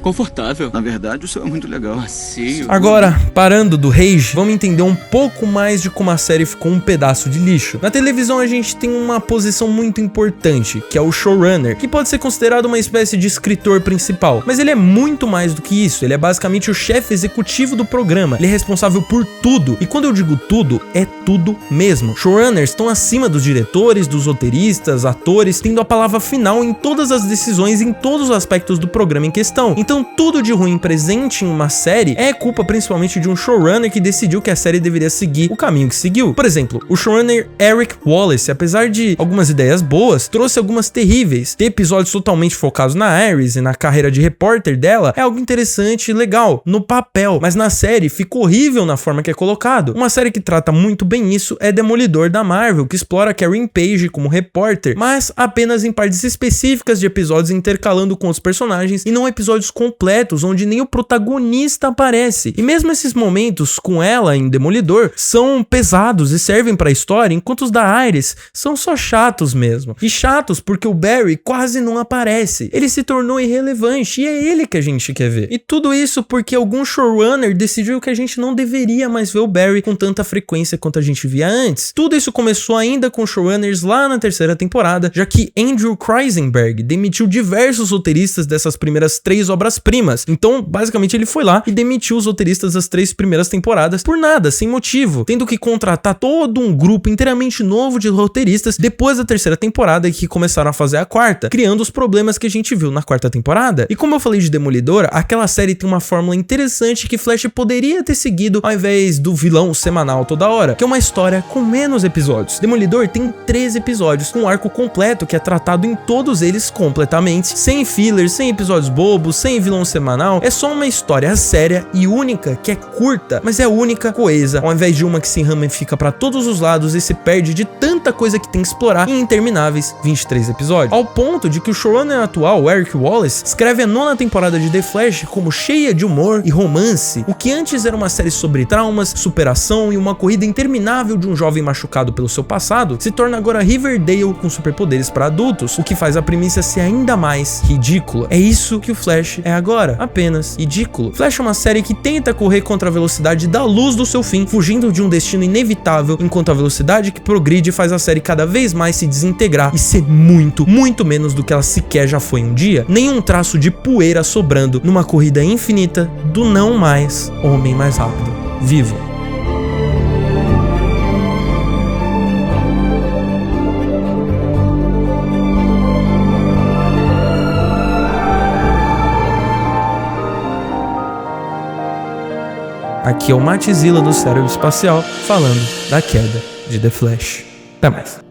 confortável. Na verdade, o seu é muito legal. Macio. Agora, parando do rage, vamos entender um pouco mais de como a série ficou um pedaço de lixo. Na televisão a gente tem uma posição muito importante, que é o showrunner, que pode ser considerado uma espécie de escritor principal, mas ele é muito mais do que isso. Ele é basicamente o chefe executivo do programa, ele é responsável por tudo, e quando eu digo tudo, é tudo mesmo. Showrunners estão acima dos diretores, dos roteiristas, atores, tendo a palavra final em todas as decisões, em todos os aspectos do programa em questão. Então tudo de ruim presente em uma série é culpa principalmente de um showrunner que decidiu que a série deveria seguir o caminho que seguiu. Por exemplo, o showrunner Eric Wallace, apesar de algumas ideias boas, trouxe algumas terríveis. Ter episódios totalmente focados na Iris e na carreira de repórter dela é algo interessante e legal no papel, mas na série fica horrível na forma que é colocado. Uma série que trata muito bem isso é Demolidor da Marvel, que explora Karen Page como repórter, mas apenas em partes específicas de episódios intercalando com os personagens e não episódios completos onde nem o protagonista aparece. E mesmo esses momentos com ela em Demolidor são pesados e servem pra história, enquanto os da Iris são só chatos mesmo. E chatos porque o Barry quase não aparece. Ele se tornou irrelevante e é ele que a gente quer ver. E tudo isso porque algum showrunner decidiu que a gente não deveria mais ver o Barry com tanta frequência quanto a gente via antes. Tudo isso começou ainda com showrunners lá na 3ª temporada, já que Andrew Kreisenberg demitiu diversos roteiristas dessas primeiras 3 obras-primas. Então, basicamente, ele foi lá e demitiu os roteiristas das 3 primeiras temporadas por nada, sem motivo, tendo que contratar todo um grupo inteiramente novo de roteiristas depois da 3ª temporada, que começaram a fazer a 4ª, criando os problemas que a gente viu na 4ª temporada. E como eu falei de Demolidor, aquela série tem uma fórmula interessante que Flash poderia ter seguido ao invés do vilão semanal toda hora, que é uma história com menos episódios. Demolidor tem 13 episódios, com um arco completo que é tratado em todos eles completamente, sem fillers, sem episódios bobos, sem vilão semanal. É só uma história séria e única, que é curta, mas é única, coesa, ao invés de uma que se ramifica pra todos os lados e se perde de tanta coisa que tem que explorar em intermináveis 23 episódios. Ao ponto de que o showrunner atual, Eric Wallace, escreve a 9ª temporada de The Flash como cheia de humor e romance. O que antes era uma série sobre traumas, superação e uma corrida interminável de um jovem machucado pelo seu passado, se torna agora Riverdale com superpoderes para adultos, o que faz a premissa ser ainda mais ridícula. É isso que o Flash é agora, apenas ridículo. Flash é uma série que tenta correr contra a velocidade da luz do seu fim, fugindo de um destino inevitável, enquanto a velocidade que progride faz a série cada vez mais se desintegrar e ser muito, muito menos do que ela sequer já foi um dia. Nenhum traço de poeira sobrando numa corrida infinita do não mais homem mais rápido vivo. Aqui é o Matzilla do Cérebro Espacial falando da queda de The Flash. Até mais.